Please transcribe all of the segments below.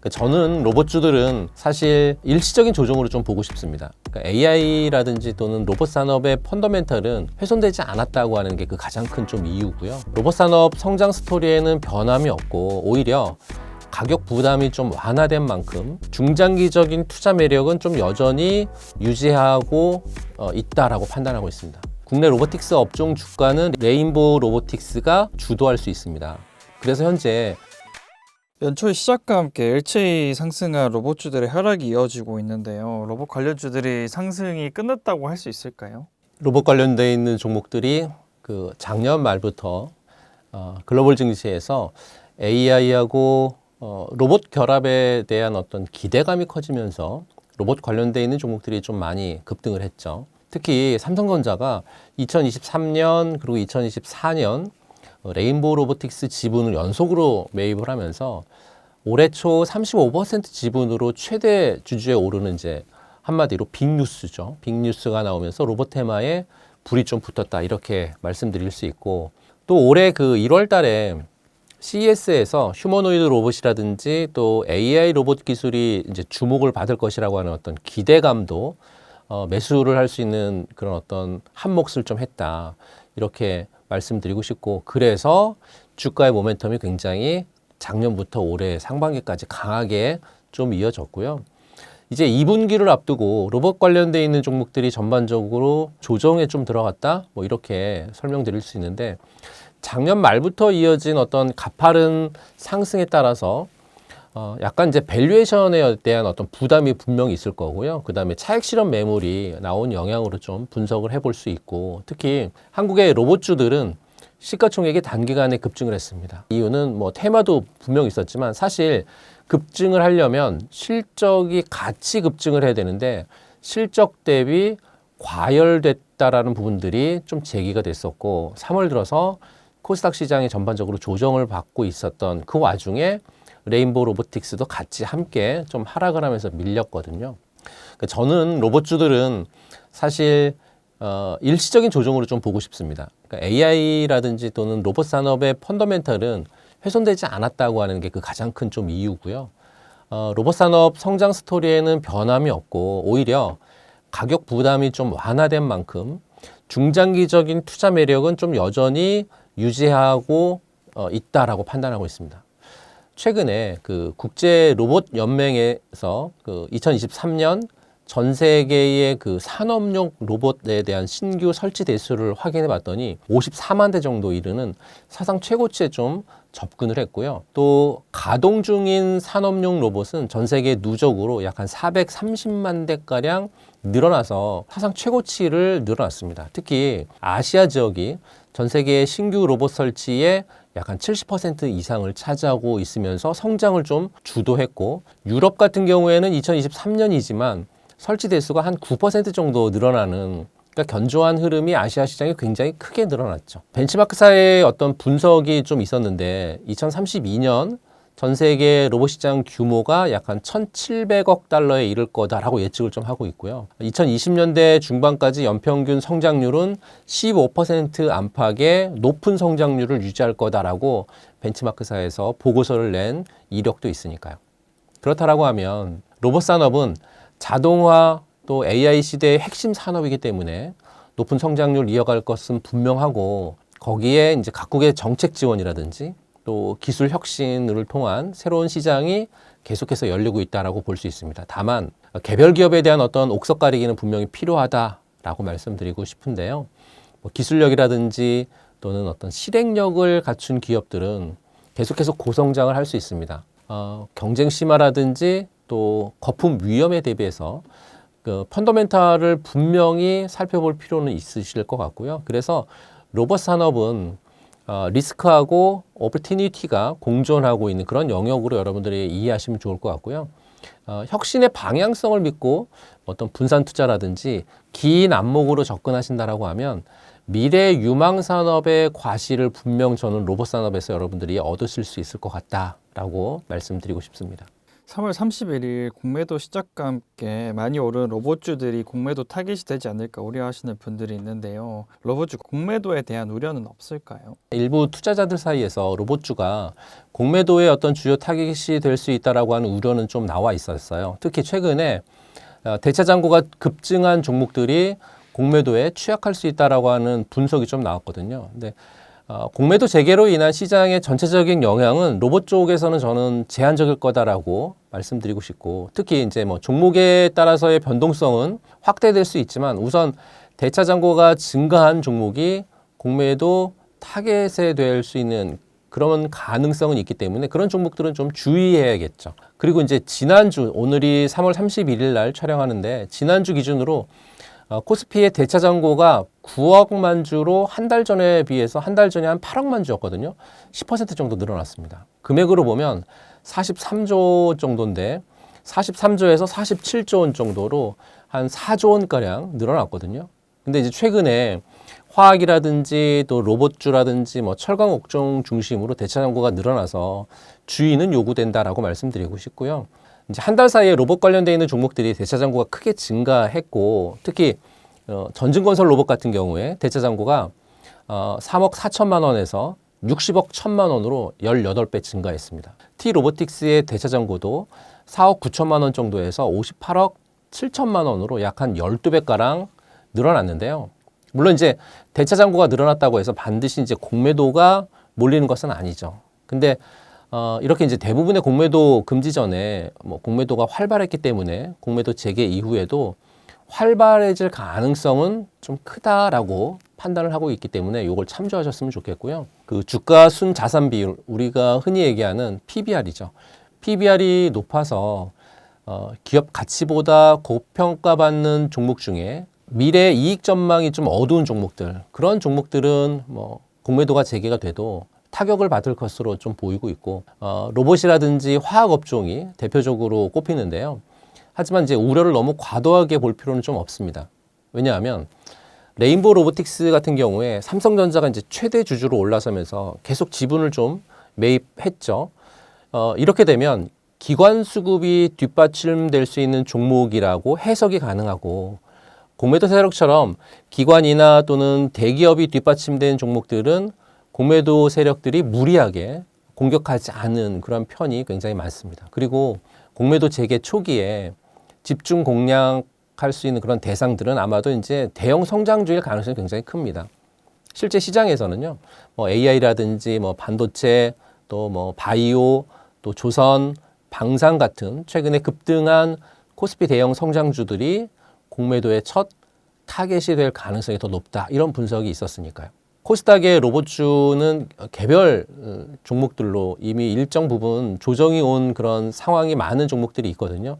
저는 로봇주들은 사실 일시적인 조정으로 좀 보고 싶습니다. 그러니까 AI라든지 또는 로봇 산업의 펀더멘털은 훼손되지 않았다고 하는 게 그 가장 큰 좀 이유고요. 로봇 산업 성장 스토리에는 변함이 없고 오히려 가격 부담이 좀 완화된 만큼 중장기적인 투자 매력은 좀 여전히 유지하고 있다라고 판단하고 있습니다. 국내 로보틱스 업종 주가는 레인보우 로보틱스가 주도할 수 있습니다. 그래서 현재 연초의 시작과 함께 일체히 상승한 로봇주들의 하락이 이어지고 있는데요. 로봇 관련주들이 상승이 끝났다고 할 수 있을까요? 로봇 관련돼 있는 종목들이 그 작년 말부터 글로벌 증시에서 AI하고 로봇 결합에 대한 어떤 기대감이 커지면서 로봇 관련돼 있는 종목들이 좀 많이 급등을 했죠. 특히 삼성전자가 2023년 그리고 2024년 레인보우 로보틱스 지분을 연속으로 매입을 하면서 올해 초 35% 지분으로 최대 주주에 오르는 이제 한마디로 빅뉴스죠. 빅뉴스가 나오면서 로봇 테마에 불이 좀 붙었다 이렇게 말씀드릴 수 있고, 또 올해 그 1월 달에 CES에서 휴머노이드 로봇이라든지 또 AI 로봇 기술이 이제 주목을 받을 것이라고 하는 어떤 기대감도 매수를 할 수 있는 그런 어떤 한 몫을 좀 했다 이렇게 말씀드리고 싶고, 그래서 주가의 모멘텀이 굉장히 작년부터 올해 상반기까지 강하게 좀 이어졌고요. 이제 2분기를 앞두고 로봇 관련돼 있는 종목들이 전반적으로 조정에 좀 들어갔다 뭐 이렇게 설명드릴 수 있는데, 작년 말부터 이어진 어떤 가파른 상승에 따라서 약간 이제 밸류에이션에 대한 어떤 부담이 분명히 있을 거고요. 그 다음에 차익 실현 매물이 나온 영향으로 좀 분석을 해볼 수 있고, 특히 한국의 로봇주들은 시가총액이 단기간에 급증을 했습니다. 이유는 뭐 테마도 분명히 있었지만 사실 급증을 하려면 실적이 같이 급증을 해야 되는데 실적 대비 과열됐다라는 부분들이 좀 제기가 됐었고, 3월 들어서 코스닥 시장이 전반적으로 조정을 받고 있었던 그 와중에 레인보우 로보틱스도 같이 함께 좀 하락을 하면서 밀렸거든요. 그러니까 저는 로봇주들은 사실 일시적인 조정으로 좀 보고 싶습니다. 그러니까 AI라든지 또는 로봇 산업의 펀더멘털은 훼손되지 않았다고 하는 게 그 가장 큰 좀 이유고요. 로봇 산업 성장 스토리에는 변함이 없고 오히려 가격 부담이 좀 완화된 만큼 중장기적인 투자 매력은 좀 여전히 유지하고 있다라고 판단하고 있습니다. 최근에 그 국제 로봇 연맹에서 그 2023년 전 세계의 그 산업용 로봇에 대한 신규 설치 대수를 확인해 봤더니 54만 대 정도 이르는 사상 최고치에 좀 접근을 했고요. 또 가동 중인 산업용 로봇은 전 세계 누적으로 약 한 430만 대가량 늘어나서 사상 최고치를 늘어났습니다. 특히 아시아 지역이 전 세계의 신규 로봇 설치에 약 한 70% 이상을 차지하고 있으면서 성장을 좀 주도했고, 유럽 같은 경우에는 2023년이지만 설치 대수가 한 9% 정도 늘어나는, 그러니까 견조한 흐름이 아시아 시장에 굉장히 크게 늘어났죠. 벤치마크사의 어떤 분석이 좀 있었는데 2032년 전 세계 로봇 시장 규모가 약 한 1,700억 달러에 이를 거다라고 예측을 좀 하고 있고요. 2020년대 중반까지 연평균 성장률은 15% 안팎의 높은 성장률을 유지할 거다라고 벤치마크사에서 보고서를 낸 이력도 있으니까요. 그렇다라고 하면 로봇 산업은 자동화 또 AI 시대의 핵심 산업이기 때문에 높은 성장률을 이어갈 것은 분명하고, 거기에 이제 각국의 정책 지원이라든지 또 기술 혁신을 통한 새로운 시장이 계속해서 열리고 있다라고 볼 수 있습니다. 다만 개별 기업에 대한 어떤 옥석 가리기는 분명히 필요하다라고 말씀드리고 싶은데요. 뭐 기술력이라든지 또는 어떤 실행력을 갖춘 기업들은 계속해서 고성장을 할 수 있습니다. 경쟁 심화라든지 또 거품 위험에 대비해서 그 펀더멘탈을 분명히 살펴볼 필요는 있으실 것 같고요. 그래서 로봇 산업은 리스크하고 오퍼튜니티가 공존하고 있는 그런 영역으로 여러분들이 이해하시면 좋을 것 같고요. 혁신의 방향성을 믿고 어떤 분산 투자라든지 긴 안목으로 접근하신다라고 하면 미래 유망 산업의 과실을 분명 저는 로봇 산업에서 여러분들이 얻으실 수 있을 것 같다라고 말씀드리고 싶습니다. 3월 31일 공매도 시작과 함께 많이 오른 로봇주들이 공매도 타깃이 되지 않을까 우려하시는 분들이 있는데요. 로봇주 공매도에 대한 우려는 없을까요? 일부 투자자들 사이에서 로봇주가 공매도의 어떤 주요 타깃이 될 수 있다라고 하는 우려는 좀 나와 있었어요. 특히 최근에 대차 잔고가 급증한 종목들이 공매도에 취약할 수 있다라고 하는 분석이 좀 나왔거든요. 근데 공매도 재개로 인한 시장의 전체적인 영향은 로봇 쪽에서는 저는 제한적일 거다라고 말씀드리고 싶고, 특히 이제 뭐 종목에 따라서의 변동성은 확대될 수 있지만 우선 대차 잔고가 증가한 종목이 공매도 타겟에 될 수 있는 그런 가능성은 있기 때문에 그런 종목들은 좀 주의해야겠죠. 그리고 이제 지난주, 오늘이 3월 31일 날 촬영하는데 지난주 기준으로 코스피의 대차 잔고가 9억만 주로 한 달 전에 비해서 한 달 전에 한 8억만 주였거든요. 10% 정도 늘어났습니다. 금액으로 보면 43조 정도인데 43조에서 47조 원 정도로 한 4조 원가량 늘어났거든요. 근데 이제 최근에 화학이라든지 또 로봇주라든지 뭐 철강 업종 중심으로 대차 잔고가 늘어나서 주의는 요구된다라고 말씀드리고 싶고요. 이제 한 달 사이에 로봇 관련되어 있는 종목들이 대차 잔고가 크게 증가했고, 특히 전진건설 로봇 같은 경우에 대차 잔고가 3억 4천만 원에서 60억 1천만 원으로 18배 증가했습니다. T로보틱스의 대차 잔고도 4억 9천만 원 정도에서 58억 7천만 원으로 약 한 12배가량 늘어났는데요. 물론 이제 대차 잔고가 늘어났다고 해서 반드시 이제 공매도가 몰리는 것은 아니죠. 근데 이렇게 이제 대부분의 공매도 금지 전에 뭐 공매도가 활발했기 때문에 공매도 재개 이후에도 활발해질 가능성은 좀 크다라고 판단을 하고 있기 때문에 이걸 참조하셨으면 좋겠고요. 그 주가 순 자산 비율, 우리가 흔히 얘기하는 PBR이죠. PBR이 높아서 기업 가치보다 고평가받는 종목 중에 미래 이익 전망이 좀 어두운 종목들, 그런 종목들은 뭐 공매도가 재개가 돼도 타격을 받을 것으로 좀 보이고 있고, 로봇이라든지 화학 업종이 대표적으로 꼽히는데요. 하지만 이제 우려를 너무 과도하게 볼 필요는 좀 없습니다. 왜냐하면 레인보우 로보틱스 같은 경우에 삼성전자가 이제 최대 주주로 올라서면서 계속 지분을 좀 매입했죠. 이렇게 되면 기관 수급이 뒷받침될 수 있는 종목이라고 해석이 가능하고, 공매도 세력처럼 기관이나 또는 대기업이 뒷받침된 종목들은 공매도 세력들이 무리하게 공격하지 않은 그런 편이 굉장히 많습니다. 그리고 공매도 재개 초기에 집중 공략할 수 있는 그런 대상들은 아마도 이제 대형 성장주일 가능성이 굉장히 큽니다. 실제 시장에서는요, 뭐 AI라든지 뭐 반도체, 또 뭐 바이오, 또 조선, 방산 같은 최근에 급등한 코스피 대형 성장주들이 공매도의 첫 타겟이 될 가능성이 더 높다, 이런 분석이 있었으니까요. 코스닥의 로봇주는 개별 종목들로 이미 일정 부분 조정이 온 그런 상황이 많은 종목들이 있거든요.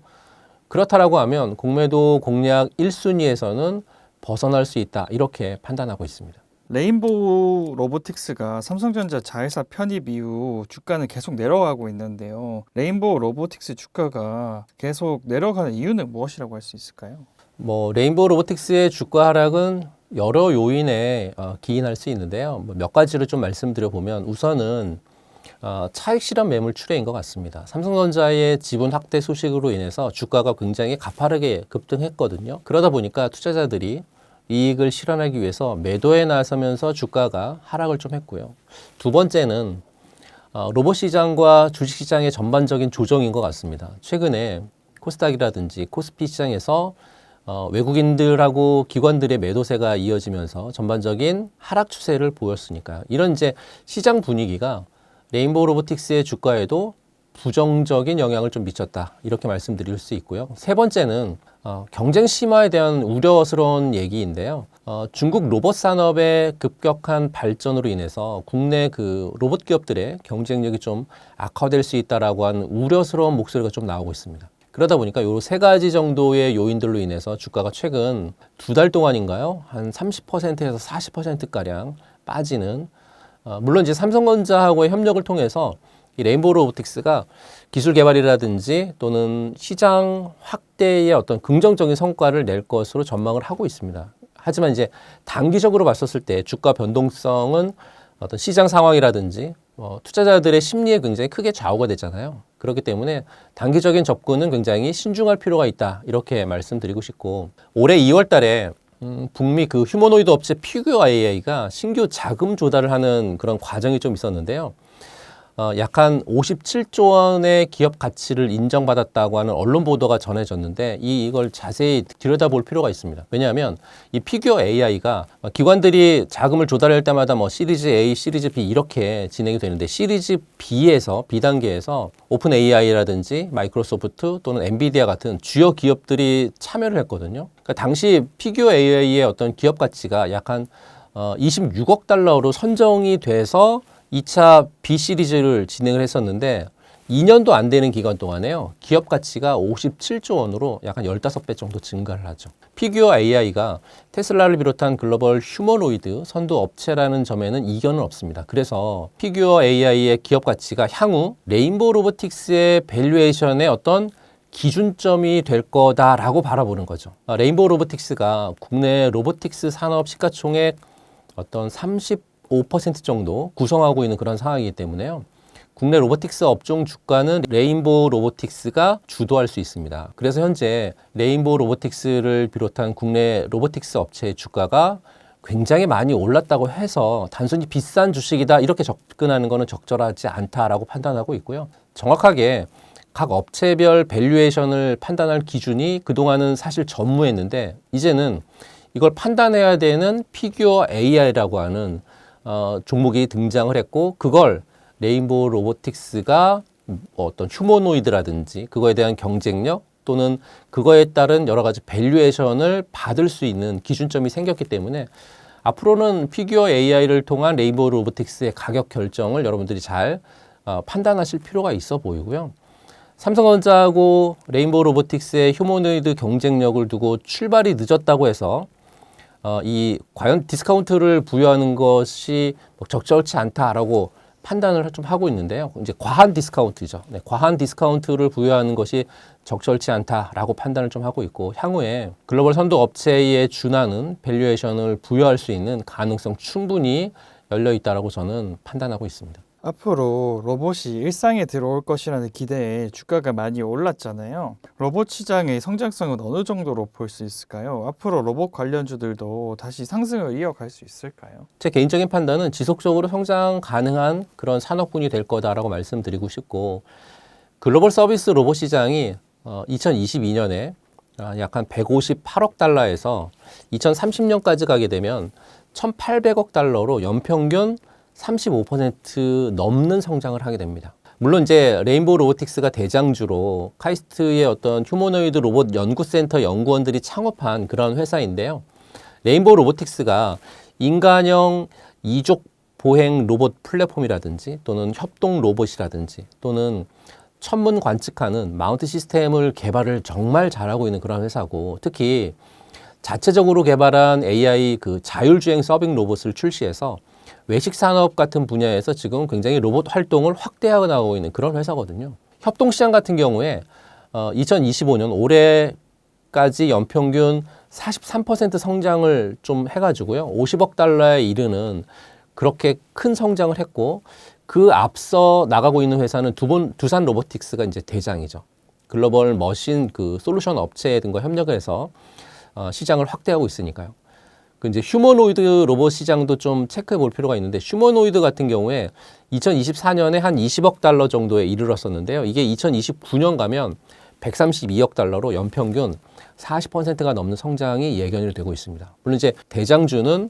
그렇다라고 하면 공매도 공략 1순위에서는 벗어날 수 있다, 이렇게 판단하고 있습니다. 레인보우 로보틱스가 삼성전자 자회사 편입 이후 주가는 계속 내려가고 있는데요. 레인보우 로보틱스 주가가 계속 내려가는 이유는 무엇이라고 할 수 있을까요? 뭐 레인보우 로보틱스의 주가 하락은 여러 요인에 기인할 수 있는데요. 몇 가지를 좀 말씀드려 보면, 우선은 차익 실현 매물 출회인 것 같습니다. 삼성전자의 지분 확대 소식으로 인해서 주가가 굉장히 가파르게 급등했거든요. 그러다 보니까 투자자들이 이익을 실현하기 위해서 매도에 나서면서 주가가 하락을 좀 했고요. 두 번째는 로봇 시장과 주식 시장의 전반적인 조정인 것 같습니다. 최근에 코스닥이라든지 코스피 시장에서 외국인들하고 기관들의 매도세가 이어지면서 전반적인 하락 추세를 보였으니까요. 이런 이제 시장 분위기가 레인보우 로보틱스의 주가에도 부정적인 영향을 좀 미쳤다, 이렇게 말씀드릴 수 있고요. 세 번째는 경쟁 심화에 대한 우려스러운 얘기인데요. 중국 로봇 산업의 급격한 발전으로 인해서 국내 그 로봇 기업들의 경쟁력이 좀 악화될 수 있다라고 하는 우려스러운 목소리가 좀 나오고 있습니다. 그러다 보니까 요 세 가지 정도의 요인들로 인해서 주가가 최근 두 달 동안인가요? 한 30%에서 40%가량 빠지는, 물론 이제 삼성전자하고의 협력을 통해서 이 레인보우 로보틱스가 기술 개발이라든지 또는 시장 확대의 어떤 긍정적인 성과를 낼 것으로 전망을 하고 있습니다. 하지만 이제 단기적으로 봤었을 때 주가 변동성은 어떤 시장 상황이라든지 투자자들의 심리에 굉장히 크게 좌우가 되잖아요. 그렇기 때문에 단기적인 접근은 굉장히 신중할 필요가 있다. 이렇게 말씀드리고 싶고 올해 2월 달에 북미 그 휴머노이드 업체 피규어 AI가 신규 자금 조달을 하는 그런 과정이 좀 있었는데요. 약 한 57조 원의 기업 가치를 인정받았다고 하는 언론 보도가 전해졌는데 이걸 자세히 들여다볼 필요가 있습니다. 왜냐하면 이 피규어 AI가 기관들이 자금을 조달할 때마다 뭐 시리즈 A, 시리즈 B 이렇게 진행이 되는데 시리즈 B에서 B 단계에서 오픈 AI라든지 마이크로소프트 또는 엔비디아 같은 주요 기업들이 참여를 했거든요. 그러니까 당시 피규어 AI의 어떤 기업 가치가 약 한 26억 달러로 선정이 돼서 2차 B 시리즈를 진행을 했었는데 2년도 안 되는 기간 동안에요. 기업 가치가 57조 원으로 약 한 15배 정도 증가를 하죠. 피규어 AI가 테슬라를 비롯한 글로벌 휴머노이드 선도 업체라는 점에는 이견은 없습니다. 그래서 피규어 AI의 기업 가치가 향후 레인보우 로보틱스의 밸류에이션의 어떤 기준점이 될 거다라고 바라보는 거죠. 레인보우 로보틱스가 국내 로보틱스 산업 시가총액 어떤 35% 정도 구성하고 있는 그런 상황이기 때문에요. 국내 로보틱스 업종 주가는 레인보우 로보틱스가 주도할 수 있습니다. 그래서 현재 레인보우 로보틱스를 비롯한 국내 로보틱스 업체의 주가가 굉장히 많이 올랐다고 해서 단순히 비싼 주식이다 이렇게 접근하는 것은 적절하지 않다라고 판단하고 있고요. 정확하게 각 업체별 밸류에이션을 판단할 기준이 그동안은 사실 전무했는데 이제는 이걸 판단해야 되는 피규어 AI라고 하는 종목이 등장을 했고 그걸 레인보우 로보틱스가 어떤 휴머노이드라든지 그거에 대한 경쟁력 또는 그거에 따른 여러 가지 밸류에이션을 받을 수 있는 기준점이 생겼기 때문에 앞으로는 피규어 AI를 통한 레인보우 로보틱스의 가격 결정을 여러분들이 잘 판단하실 필요가 있어 보이고요. 삼성전자하고 레인보우 로보틱스의 휴머노이드 경쟁력을 두고 출발이 늦었다고 해서 이 과연 디스카운트를 부여하는 것이 적절치 않다라고 판단을 좀 하고 있는데요. 이제 과한 디스카운트죠. 네, 과한 디스카운트를 부여하는 것이 적절치 않다라고 판단을 좀 하고 있고 향후에 글로벌 선도 업체에 준하는 밸류에이션을 부여할 수 있는 가능성 충분히 열려 있다라고 저는 판단하고 있습니다. 앞으로 로봇이 일상에 들어올 것이라는 기대에 주가가 많이 올랐잖아요. 로봇 시장의 성장성은 어느 정도로 볼 수 있을까요? 앞으로 로봇 관련주들도 다시 상승을 이어갈 수 있을까요? 제 개인적인 판단은 지속적으로 성장 가능한 그런 산업군이 될 거다라고 말씀드리고 싶고 글로벌 서비스 로봇 시장이 2022년에 약 한 158억 달러에서 2030년까지 가게 되면 1,800억 달러로 연평균 35% 넘는 성장을 하게 됩니다. 물론 이제 레인보우 로보틱스가 대장주로 카이스트의 어떤 휴머노이드 로봇 연구센터 연구원들이 창업한 그런 회사인데요. 레인보우 로보틱스가 인간형 이족 보행 로봇 플랫폼이라든지 또는 협동 로봇이라든지 또는 천문 관측하는 마운트 시스템을 개발을 정말 잘하고 있는 그런 회사고 특히 자체적으로 개발한 AI 그 자율주행 서빙 로봇을 출시해서 외식 산업 같은 분야에서 지금 굉장히 로봇 활동을 확대하고 나오고 있는 그런 회사거든요. 협동시장 같은 경우에 2025년 올해까지 연평균 43% 성장을 좀 해가지고요. 50억 달러에 이르는 그렇게 큰 성장을 했고 그 앞서 나가고 있는 회사는 두산 로보틱스가 이제 대장이죠. 글로벌 머신 그 솔루션 업체 등과 협력을 해서 시장을 확대하고 있으니까요. 그 이제 휴머노이드 로봇 시장도 좀 체크해 볼 필요가 있는데 휴머노이드 같은 경우에 2024년에 한 20억 달러 정도에 이르렀었는데요. 이게 2029년 가면 132억 달러로 연평균 40%가 넘는 성장이 예견이 되고 있습니다. 물론 이제 대장주는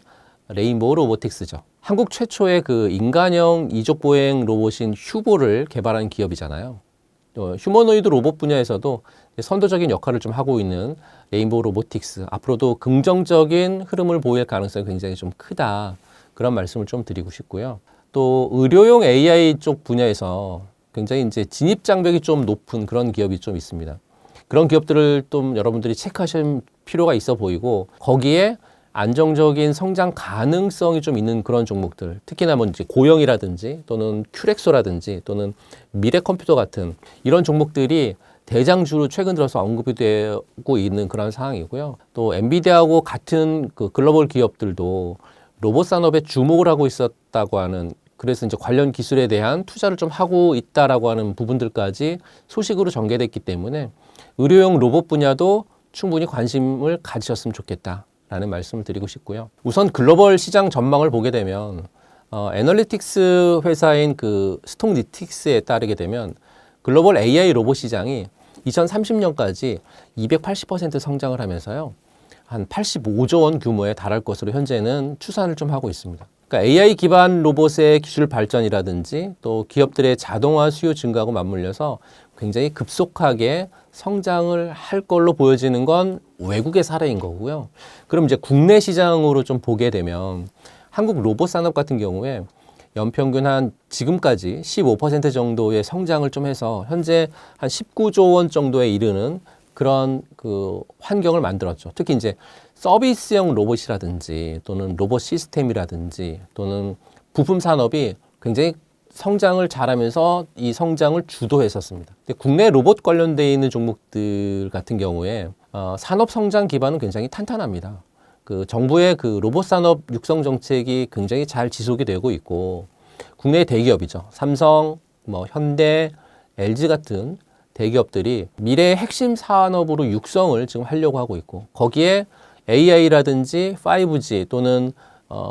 레인보우 로보틱스죠. 한국 최초의 그 인간형 이족 보행 로봇인 휴보를 개발한 기업이잖아요. 휴머노이드 로봇 분야에서도 선도적인 역할을 좀 하고 있는 레인보우 로보틱스 앞으로도 긍정적인 흐름을 보일 가능성이 굉장히 좀 크다 그런 말씀을 좀 드리고 싶고요. 또 의료용 AI 쪽 분야에서 굉장히 이제 진입 장벽이 좀 높은 그런 기업이 좀 있습니다. 그런 기업들을 좀 여러분들이 체크하실 필요가 있어 보이고 거기에 안정적인 성장 가능성이 좀 있는 그런 종목들 특히나 뭐 이제 고영이라든지 또는 큐렉소라든지 또는 미래컴퓨터 같은 이런 종목들이 대장주로 최근 들어서 언급이 되고 있는 그런 상황이고요. 또 엔비디아하고 같은 그 글로벌 기업들도 로봇 산업에 주목을 하고 있었다고 하는 그래서 이제 관련 기술에 대한 투자를 좀 하고 있다라고 하는 부분들까지 소식으로 전개됐기 때문에 의료용 로봇 분야도 충분히 관심을 가지셨으면 좋겠다라는 말씀을 드리고 싶고요. 우선 글로벌 시장 전망을 보게 되면 애널리틱스 회사인 그 스톡니틱스에 따르게 되면 글로벌 AI 로봇 시장이 2030년까지 280% 성장을 하면서요. 한 85조 원 규모에 달할 것으로 현재는 추산을 좀 하고 있습니다. 그러니까 AI 기반 로봇의 기술 발전이라든지 또 기업들의 자동화 수요 증가하고 맞물려서 굉장히 급속하게 성장을 할 걸로 보여지는 건 외국의 사례인 거고요. 그럼 이제 국내 시장으로 좀 보게 되면 한국 로봇 산업 같은 경우에 연평균 한 지금까지 15% 정도의 성장을 좀 해서 현재 한 19조 원 정도에 이르는 그런 그 환경을 만들었죠. 특히 이제 서비스형 로봇이라든지 또는 로봇 시스템이라든지 또는 부품 산업이 굉장히 성장을 잘하면서 이 성장을 주도했었습니다. 근데 국내 로봇 관련돼 있는 종목들 같은 경우에 산업 성장 기반은 굉장히 탄탄합니다. 그 정부의 그 로봇 산업 육성 정책이 굉장히 잘 지속이 되고 있고 국내 대기업이죠. 삼성, 뭐 현대, LG 같은 대기업들이 미래의 핵심 산업으로 육성을 지금 하려고 하고 있고 거기에 AI라든지 5G 또는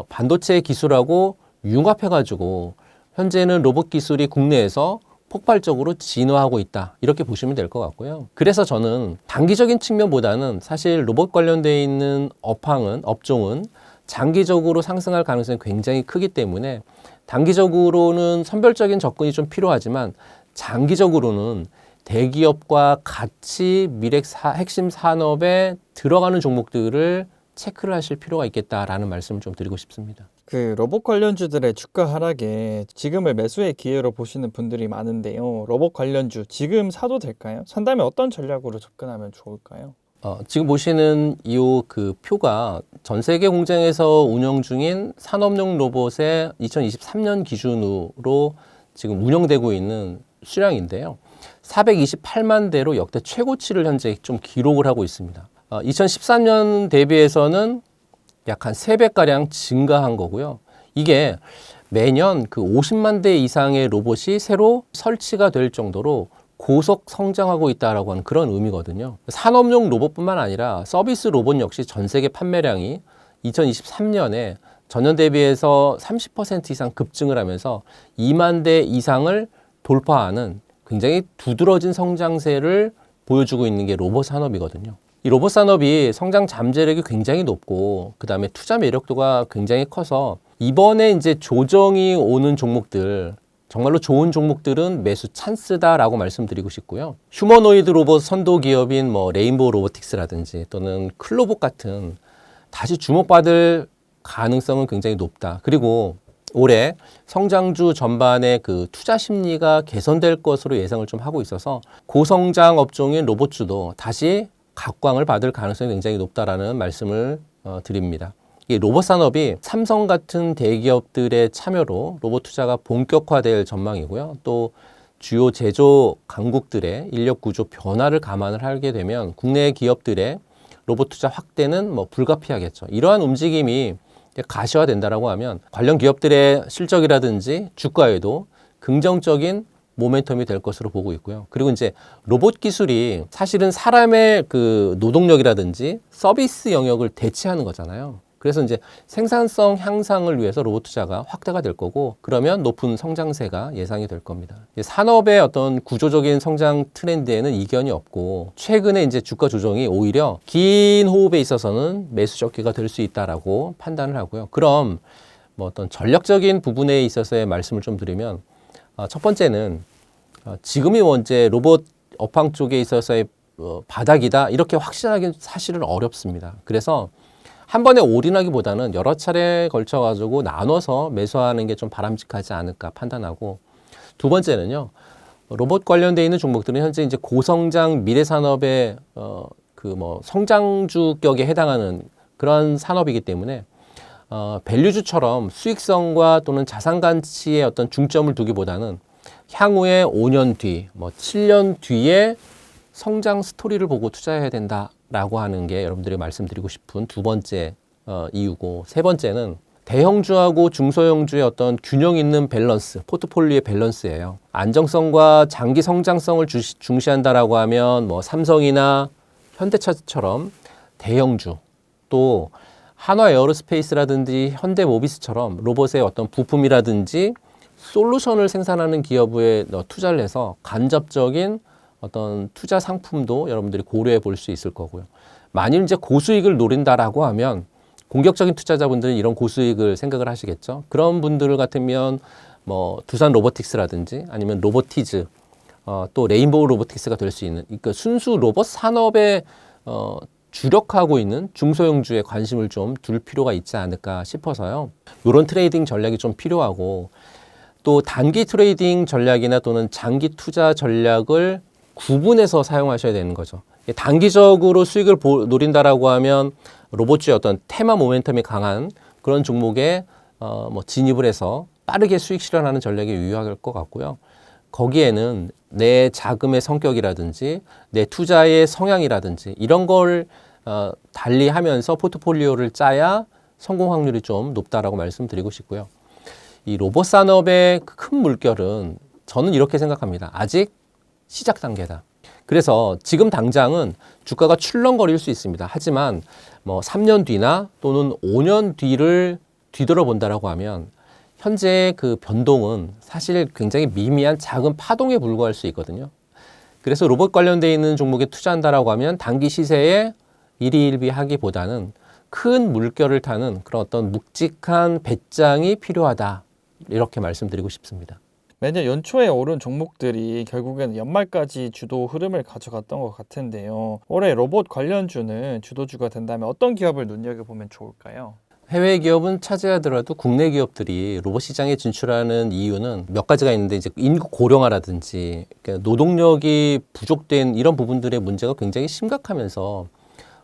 반도체 기술하고 융합해가지고 현재는 로봇 기술이 국내에서 폭발적으로 진화하고 있다. 이렇게 보시면 될 것 같고요. 그래서 저는 단기적인 측면보다는 사실 로봇 관련되어 있는 업종은 장기적으로 상승할 가능성이 굉장히 크기 때문에 단기적으로는 선별적인 접근이 좀 필요하지만 장기적으로는 대기업과 같이 미래 핵심 산업에 들어가는 종목들을 체크를 하실 필요가 있겠다라는 말씀을 좀 드리고 싶습니다. 그 로봇 관련주들의 주가 하락에 지금을 매수의 기회로 보시는 분들이 많은데요. 로봇 관련주 지금 사도 될까요? 산다면 어떤 전략으로 접근하면 좋을까요? 지금 보시는 이 그 표가 전 세계 공장에서 운영 중인 산업용 로봇의 2023년 기준으로 지금 운영되고 있는 수량인데요. 428만 대로 역대 최고치를 현재 좀 기록을 하고 있습니다. 2013년 대비해서는 약 한 3배가량 증가한 거고요. 이게 매년 그 50만 대 이상의 로봇이 새로 설치가 될 정도로 고속 성장하고 있다라고 하는 그런 의미거든요. 산업용 로봇뿐만 아니라 서비스 로봇 역시 전 세계 판매량이 2023년에 전년 대비해서 30% 이상 급증을 하면서 2만 대 이상을 돌파하는 굉장히 두드러진 성장세를 보여주고 있는 게 로봇 산업이거든요. 이 로봇 산업이 성장 잠재력이 굉장히 높고 그다음에 투자 매력도가 굉장히 커서 이번에 이제 조정이 오는 종목들 정말로 좋은 종목들은 매수 찬스다라고 말씀드리고 싶고요. 휴머노이드 로봇 선도 기업인 뭐 레인보우 로보틱스라든지 또는 클로봇 같은 다시 주목받을 가능성은 굉장히 높다. 그리고 올해 성장주 전반의 그 투자 심리가 개선될 것으로 예상을 좀 하고 있어서 고성장 업종인 로봇주도 다시 각광을 받을 가능성이 굉장히 높다라는 말씀을 드립니다. 이 로봇 산업이 삼성 같은 대기업들의 참여로 로봇 투자가 본격화될 전망이고요. 또 주요 제조 강국들의 인력 구조 변화를 감안을 하게 되면 국내 기업들의 로봇 투자 확대는 뭐 불가피하겠죠. 이러한 움직임이 가시화된다라고 하면 관련 기업들의 실적이라든지 주가에도 긍정적인 모멘텀이 될 것으로 보고 있고요. 그리고 이제 로봇 기술이 사실은 사람의 그 노동력이라든지 서비스 영역을 대체하는 거잖아요. 그래서 이제 생산성 향상을 위해서 로봇 투자가 확대가 될 거고 그러면 높은 성장세가 예상이 될 겁니다. 산업의 어떤 구조적인 성장 트렌드에는 이견이 없고 최근에 이제 주가 조정이 오히려 긴 호흡에 있어서는 매수 적기가 될 수 있다라고 판단을 하고요. 그럼 뭐 어떤 전략적인 부분에 있어서의 말씀을 좀 드리면 첫 번째는 지금이 언제 로봇 업황 쪽에 있어서의 바닥이다 이렇게 확신하기는 사실은 어렵습니다. 그래서 한 번에 올인하기보다는 여러 차례에 걸쳐가지고 나눠서 매수하는 게 좀 바람직하지 않을까 판단하고 두 번째는요. 로봇 관련돼 있는 종목들은 현재 이제 고성장 미래 산업의 그 뭐 성장주격에 해당하는 그런 산업이기 때문에 밸류주처럼 수익성과 또는 자산 가치에 어떤 중점을 두기보다는 향후에 5년 뒤, 뭐 7년 뒤에 성장 스토리를 보고 투자해야 된다라고 하는 게 여러분들이 말씀드리고 싶은 두 번째 이유고 세 번째는 대형주하고 중소형주의 어떤 균형 있는 밸런스, 포트폴리오의 밸런스예요. 안정성과 장기 성장성을 중시한다라고 하면 뭐 삼성이나 현대차처럼 대형주, 또 한화 에어로스페이스라든지 현대모비스처럼 로봇의 어떤 부품이라든지 솔루션을 생산하는 기업에 투자를 해서 간접적인 어떤 투자 상품도 여러분들이 고려해 볼 수 있을 거고요. 만일 이제 고수익을 노린다라고 하면 공격적인 투자자분들은 이런 고수익을 생각을 하시겠죠. 그런 분들 같으면 뭐 두산 로보틱스라든지 아니면 로보티즈, 또 레인보우 로보틱스가 될 수 있는, 그러니까 순수 로봇 산업에 주력하고 있는 중소형주에 관심을 좀 둘 필요가 있지 않을까 싶어서요. 이런 트레이딩 전략이 좀 필요하고, 또 단기 트레이딩 전략이나 또는 장기 투자 전략을 구분해서 사용하셔야 되는 거죠. 단기적으로 수익을 노린다라고 하면 로봇주의 어떤 테마 모멘텀이 강한 그런 종목에 뭐 진입을 해서 빠르게 수익 실현하는 전략이 유효할 것 같고요. 거기에는 내 자금의 성격이라든지 내 투자의 성향이라든지 이런 걸 달리하면서 포트폴리오를 짜야 성공 확률이 좀 높다라고 말씀드리고 싶고요. 이 로봇 산업의 큰 물결은 저는 이렇게 생각합니다. 아직 시작 단계다. 그래서 지금 당장은 주가가 출렁거릴 수 있습니다. 하지만 뭐 3년 뒤나 또는 5년 뒤를 뒤돌아본다라고 하면 현재 그 변동은 사실 굉장히 미미한 작은 파동에 불과할 수 있거든요. 그래서 로봇 관련되어 있는 종목에 투자한다라고 하면 단기 시세에 일희일비하기보다는 큰 물결을 타는 그런 어떤 묵직한 배짱이 필요하다. 이렇게 말씀드리고 싶습니다. 매년 연초에 오른 종목들이 결국에는 연말까지 주도 흐름을 가져갔던 것 같은데요. 올해 로봇 관련주는 주도주가 된다면 어떤 기업을 눈여겨보면 좋을까요? 해외 기업은 차지하더라도 국내 기업들이 로봇 시장에 진출하는 이유는 몇 가지가 있는데, 이제 인구 고령화라든지 그러니까 노동력이 부족된 이런 부분들의 문제가 굉장히 심각하면서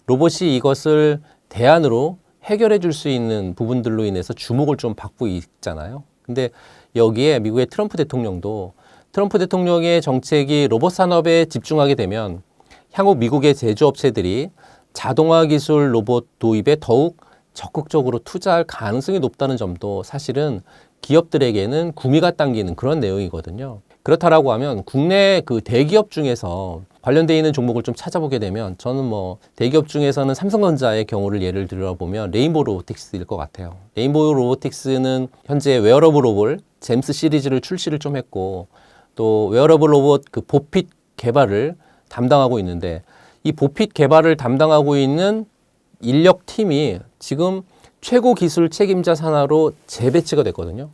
로봇이 이것을 대안으로 해결해 줄 수 있는 부분들로 인해서 주목을 좀 받고 있잖아요. 근데 여기에 미국의 트럼프 대통령의 정책이 로봇 산업에 집중하게 되면 향후 미국의 제조업체들이 자동화 기술 로봇 도입에 더욱 적극적으로 투자할 가능성이 높다는 점도 사실은 기업들에게는 구미가 당기는 그런 내용이거든요. 그렇다라고 하면 국내 그 대기업 중에서 관련되어 있는 종목을 좀 찾아보게 되면 저는 뭐 대기업 중에서는 삼성전자의 경우를 예를 들어보면 레인보우 로보틱스일 것 같아요. 레인보우 로보틱스는 현재 웨어러블 로봇 잼스 시리즈를 출시를 좀 했고, 또 웨어러블 로봇 그 보핏 개발을 담당하고 있는데, 이 보핏 개발을 담당하고 있는 인력팀이 지금 최고 기술 책임자 산하로 재배치가 됐거든요.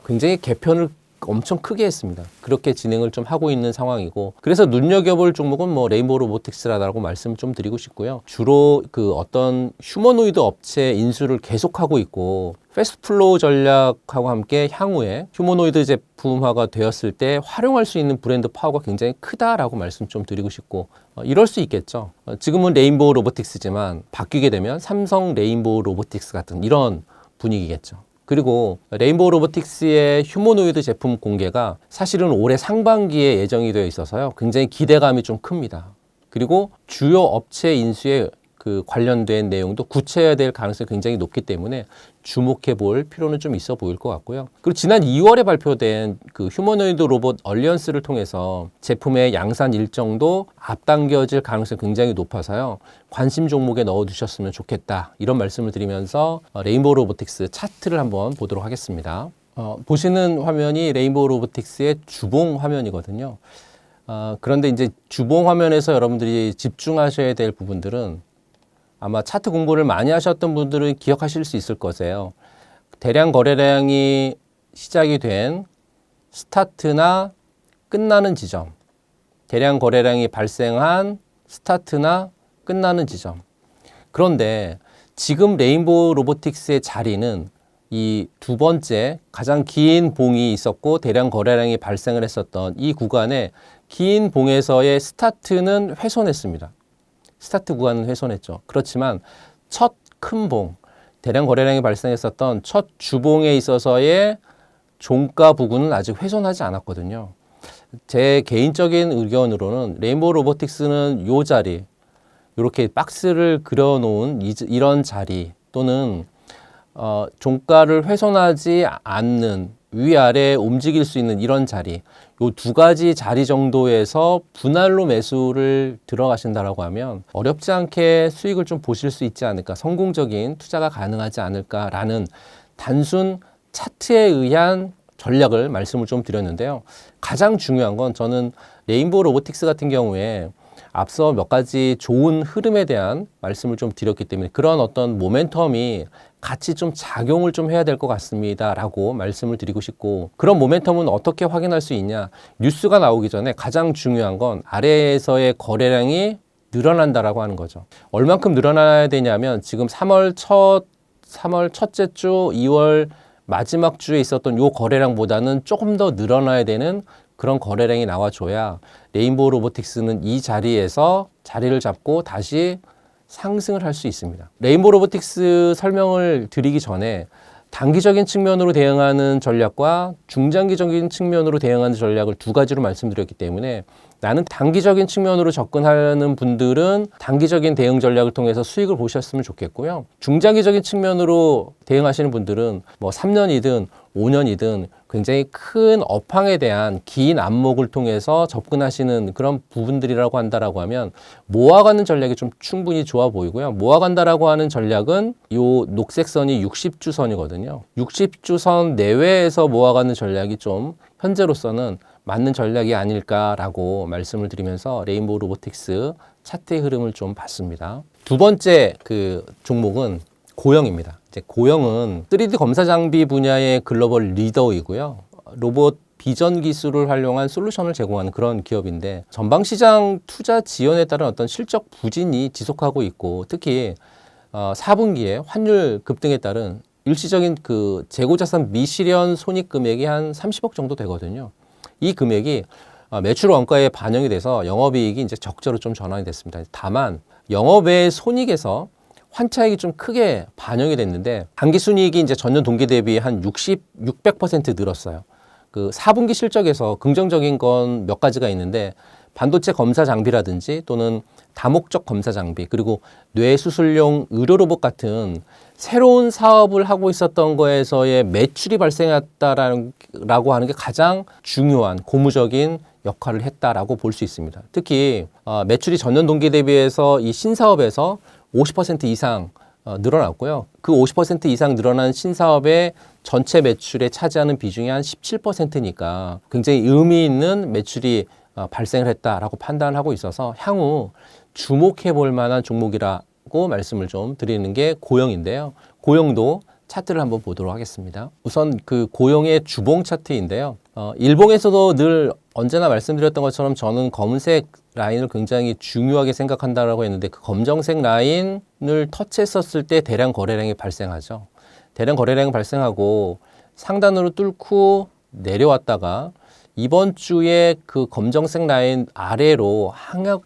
굉장히 개편을 엄청 크게 했습니다. 그렇게 진행을 좀 하고 있는 상황이고, 그래서 눈여겨볼 종목은 뭐 레인보우 로보틱스라고 말씀 좀 드리고 싶고요. 주로 그 어떤 휴머노이드 업체 인수를 계속하고 있고, 패스트플로우 전략하고 함께 향후에 휴머노이드 제품화가 되었을 때 활용할 수 있는 브랜드 파워가 굉장히 크다라고 말씀 좀 드리고 싶고, 이럴 수 있겠죠. 지금은 레인보우 로보틱스지만 바뀌게 되면 삼성 레인보우 로보틱스 같은 이런 분위기겠죠. 그리고 레인보우 로보틱스의 휴머노이드 제품 공개가 사실은 올해 상반기에 예정이 되어 있어서요. 굉장히 기대감이 좀 큽니다. 그리고 주요 업체 인수에 그 관련된 내용도 구체화될 가능성이 굉장히 높기 때문에 주목해 볼 필요는 좀 있어 보일 것 같고요. 그리고 지난 2월에 발표된 그 휴머노이드 로봇 얼리언스를 통해서 제품의 양산 일정도 앞당겨질 가능성이 굉장히 높아서요. 관심 종목에 넣어두셨으면 좋겠다. 이런 말씀을 드리면서 레인보우 로보틱스 차트를 한번 보도록 하겠습니다. 보시는 화면이 레인보우 로보틱스의 주봉 화면이거든요. 그런데 이제 주봉 화면에서 여러분들이 집중하셔야 될 부분들은 아마 차트 공부를 많이 하셨던 분들은 기억하실 수 있을 거세요. 대량 거래량이 시작이 된 스타트나 끝나는 지점, 대량 거래량이 발생한 스타트나 끝나는 지점. 그런데 지금 레인보우 로보틱스의 자리는 이 두 번째 가장 긴 봉이 있었고 대량 거래량이 발생을 했었던 이 구간에 긴 봉에서의 스타트는 훼손했습니다. 스타트 구간은 훼손했죠. 그렇지만 첫 큰 봉, 대량 거래량이 발생했었던 첫 주봉에 있어서의 종가 부근은 아직 훼손하지 않았거든요. 제 개인적인 의견으로는 레인보우 로보틱스는 이 자리, 이렇게 박스를 그려놓은 이런 자리 또는 종가를 훼손하지 않는 위아래 움직일 수 있는 이런 자리, 요 두 가지 자리 정도에서 분할로 매수를 들어가신다라고 하면 어렵지 않게 수익을 좀 보실 수 있지 않을까, 성공적인 투자가 가능하지 않을까라는 단순 차트에 의한 전략을 말씀을 좀 드렸는데요. 가장 중요한 건 저는 레인보우 로보틱스 같은 경우에 앞서 몇 가지 좋은 흐름에 대한 말씀을 좀 드렸기 때문에 그런 어떤 모멘텀이 같이 좀 작용을 좀 해야 될 것 같습니다 라고 말씀을 드리고 싶고, 그런 모멘텀은 어떻게 확인할 수 있냐, 뉴스가 나오기 전에 가장 중요한 건 아래에서의 거래량이 늘어난다라고 하는 거죠. 얼만큼 늘어나야 되냐면 지금 3월 첫째 주, 2월 마지막 주에 있었던 요 거래량보다는 조금 더 늘어나야 되는 그런 거래량이 나와줘야 레인보우 로보틱스는 이 자리에서 자리를 잡고 다시 상승을 할 수 있습니다. 레인보우 로보틱스 설명을 드리기 전에 단기적인 측면으로 대응하는 전략과 중장기적인 측면으로 대응하는 전략을 두 가지로 말씀드렸기 때문에 나는 단기적인 측면으로 접근하는 분들은 단기적인 대응 전략을 통해서 수익을 보셨으면 좋겠고요. 중장기적인 측면으로 대응하시는 분들은 뭐 3년이든 5년이든 굉장히 큰 업황에 대한 긴 안목을 통해서 접근하시는 그런 부분들이라고 한다라고 하면 모아가는 전략이 좀 충분히 좋아 보이고요. 모아간다라고 하는 전략은 요 녹색 선이 60주선이거든요. 60주선 내외에서 모아가는 전략이 좀 현재로서는 맞는 전략이 아닐까라고 말씀을 드리면서 레인보우 로보틱스 차트의 흐름을 좀 봤습니다. 두 번째 그 종목은 고영입니다. 이제 고영은 3D 검사 장비 분야의 글로벌 리더이고요. 로봇 비전 기술을 활용한 솔루션을 제공하는 그런 기업인데 전방시장 투자 지연에 따른 어떤 실적 부진이 지속하고 있고, 특히 4분기에 환율 급등에 따른 일시적인 그 재고자산 미실현 손익 금액이 한 30억 정도 되거든요. 이 금액이 매출 원가에 반영이 돼서 영업이익이 이제 적자로 좀 전환이 됐습니다. 다만 영업외 손익에서 환차익이 좀 크게 반영이 됐는데 당기순이익이 이제 전년 동기 대비 한 600% 늘었어요. 그 4분기 실적에서 긍정적인 건 몇 가지가 있는데 반도체 검사 장비라든지 또는 다목적 검사 장비, 그리고 뇌수술용 의료 로봇 같은 새로운 사업을 하고 있었던 거에서의 매출이 발생했다라고 하는 게 가장 중요한 고무적인 역할을 했다라고 볼 수 있습니다. 특히 매출이 전년 동기 대비해서 이 신사업에서 50% 이상 늘어났고요. 그 50% 이상 늘어난 신사업의 전체 매출에 차지하는 비중이 한 17%니까 굉장히 의미 있는 매출이 발생을 했다라고 판단을 하고 있어서 향후 주목해 볼 만한 종목이라고 말씀을 좀 드리는 게 고영인데요. 고영도 차트를 한번 보도록 하겠습니다. 우선 그 고영의 주봉 차트인데요. 일봉에서도 늘 언제나 말씀드렸던 것처럼 저는 검은색 라인을 굉장히 중요하게 생각한다라고 했는데 그 검정색 라인을 터치했었을 때 대량 거래량이 발생하죠. 대량 거래량이 발생하고 상단으로 뚫고 내려왔다가 이번 주에 그 검정색 라인 아래로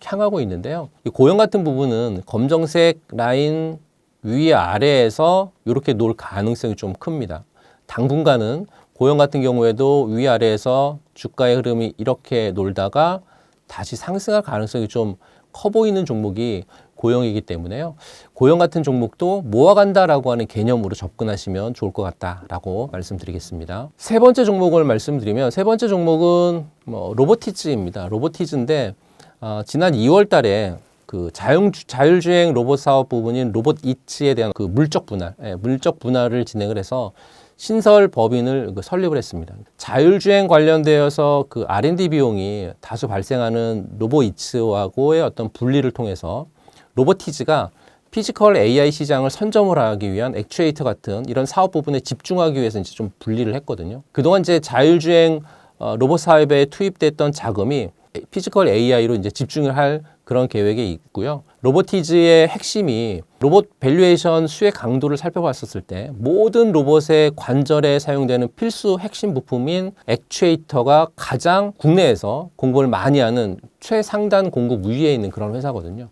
향하고 있는데요. 이 고영 같은 부분은 검정색 라인 위 아래에서 이렇게 놀 가능성이 좀 큽니다. 당분간은 고영 같은 경우에도 위아래에서 주가의 흐름이 이렇게 놀다가 다시 상승할 가능성이 좀 커 보이는 종목이 고영이기 때문에요. 고영 같은 종목도 모아간다라고 하는 개념으로 접근하시면 좋을 것 같다라고 말씀드리겠습니다. 세 번째 종목을 말씀드리면 세 번째 종목은 로보티즈입니다. 로보티즈인데 지난 2월 달에 그 자율주행 로봇 사업 부분인 로봇 이츠에 대한 그 물적 분할을 진행을 해서 신설 법인을 설립을 했습니다. 자율주행 관련되어서 그 R&D 비용이 다소 발생하는 로봇 이츠하고의 어떤 분리를 통해서 로보티즈가 피지컬 AI 시장을 선점을 하기 위한 액추에이터 같은 이런 사업 부분에 집중하기 위해서 이제 좀 분리를 했거든요. 그동안 이제 자율주행 로봇 사업에 투입됐던 자금이 피지컬 AI로 이제 집중을 할 그런 계획이 있고요. 로보티즈의 핵심이 로봇 밸류에이션 수혜 강도를 살펴봤었을 때 모든 로봇의 관절에 사용되는 필수 핵심 부품인 액추에이터가 가장 국내에서 공급을 많이 하는 최상단 공급 위에 있는 그런 회사거든요.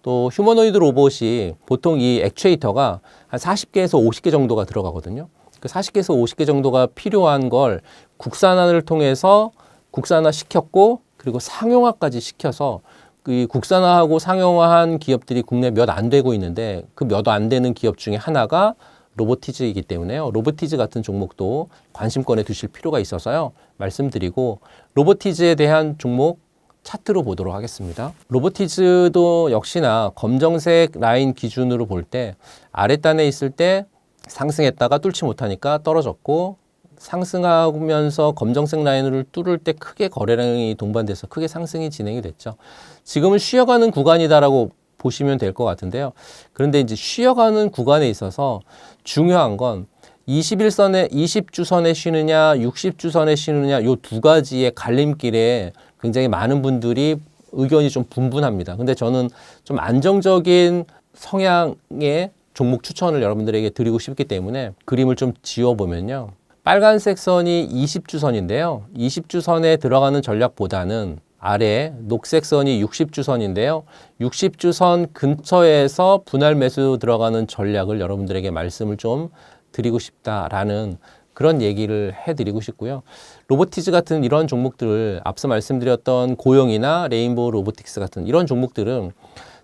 또 휴머노이드 로봇이 보통 이 액추에이터가 한 40개에서 50개 정도가 들어가거든요. 그 40개에서 50개 정도가 필요한 걸 국산화를 통해서 국산화 시켰고 그리고 상용화까지 시켜서 그 국산화하고 상용화한 기업들이 국내 몇 안 되고 있는데 그 몇 안 되는 기업 중에 하나가 로보티즈이기 때문에요. 로보티즈 같은 종목도 관심권에 두실 필요가 있어서요. 말씀드리고 로보티즈에 대한 종목 차트로 보도록 하겠습니다. 로보티즈도 역시나 검정색 라인 기준으로 볼 때 아랫단에 있을 때 상승했다가 뚫지 못하니까 떨어졌고 상승하면서 검정색 라인을 뚫을 때 크게 거래량이 동반돼서 크게 상승이 진행이 됐죠. 지금은 쉬어가는 구간이다라고 보시면 될 것 같은데요. 그런데 이제 쉬어가는 구간에 있어서 중요한 건 21선에 20주선에 쉬느냐 60주선에 쉬느냐 요 두 가지의 갈림길에 굉장히 많은 분들이 의견이 좀 분분합니다. 근데 저는 좀 안정적인 성향의 종목 추천을 여러분들에게 드리고 싶기 때문에 그림을 좀 지워보면요. 빨간색 선이 20주선인데요. 20주선에 들어가는 전략보다는 아래 녹색 선이 60주선인데요. 60주선 근처에서 분할 매수 들어가는 전략을 여러분들에게 말씀을 좀 드리고 싶다라는 그런 얘기를 해드리고 싶고요. 로보티즈 같은 이런 종목들을 앞서 말씀드렸던 고용이나 레인보우 로보틱스 같은 이런 종목들은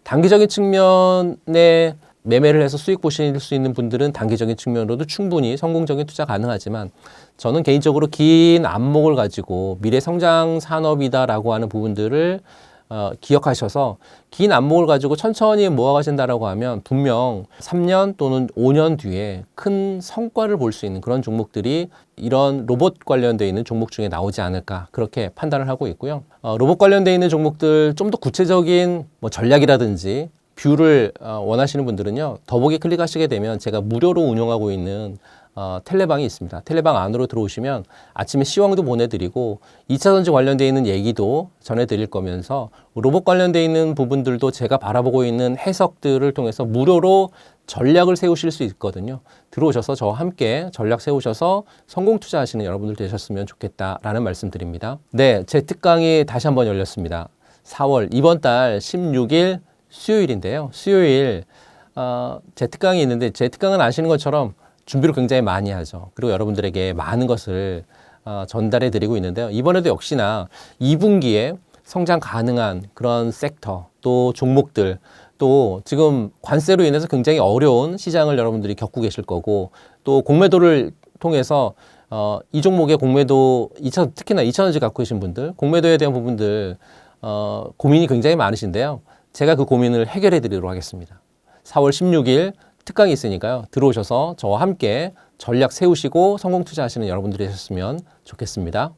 단기적인 측면에 매매를 해서 수익 보실 수 있는 분들은 단기적인 측면으로도 충분히 성공적인 투자 가능하지만 저는 개인적으로 긴 안목을 가지고 미래 성장 산업이다라고 하는 부분들을 기억하셔서 긴 안목을 가지고 천천히 모아가신다라고 하면 분명 3년 또는 5년 뒤에 큰 성과를 볼 수 있는 그런 종목들이 이런 로봇 관련되어 있는 종목 중에 나오지 않을까 그렇게 판단을 하고 있고요. 로봇 관련되어 있는 종목들 좀 더 구체적인 뭐 전략이라든지 뷰를 원하시는 분들은요. 더보기 클릭하시게 되면 제가 무료로 운영하고 있는 텔레방이 있습니다. 텔레방 안으로 들어오시면 아침에 시황도 보내드리고 2차전지 관련되어 있는 얘기도 전해드릴 거면서 로봇 관련되어 있는 부분들도 제가 바라보고 있는 해석들을 통해서 무료로 전략을 세우실 수 있거든요. 들어오셔서 저와 함께 전략 세우셔서 성공 투자하시는 여러분들 되셨으면 좋겠다라는 말씀 드립니다. 네, 제 특강이 다시 한번 열렸습니다. 4월 이번 달 16일 수요일인데요. 수요일 제 특강이 있는데 제 특강은 아시는 것처럼 준비를 굉장히 많이 하죠. 그리고 여러분들에게 많은 것을 전달해 드리고 있는데요. 이번에도 역시나 2분기에 성장 가능한 그런 섹터 또 종목들 또 지금 관세로 인해서 굉장히 어려운 시장을 여러분들이 겪고 계실 거고 또 공매도를 통해서 이 종목의 공매도 특히나 2차전지 갖고 계신 분들 공매도에 대한 부분들 고민이 굉장히 많으신데요. 제가 그 고민을 해결해 드리도록 하겠습니다. 4월 16일 특강이 있으니까요. 들어오셔서 저와 함께 전략 세우시고 성공 투자하시는 여러분들이 되셨으면 좋겠습니다.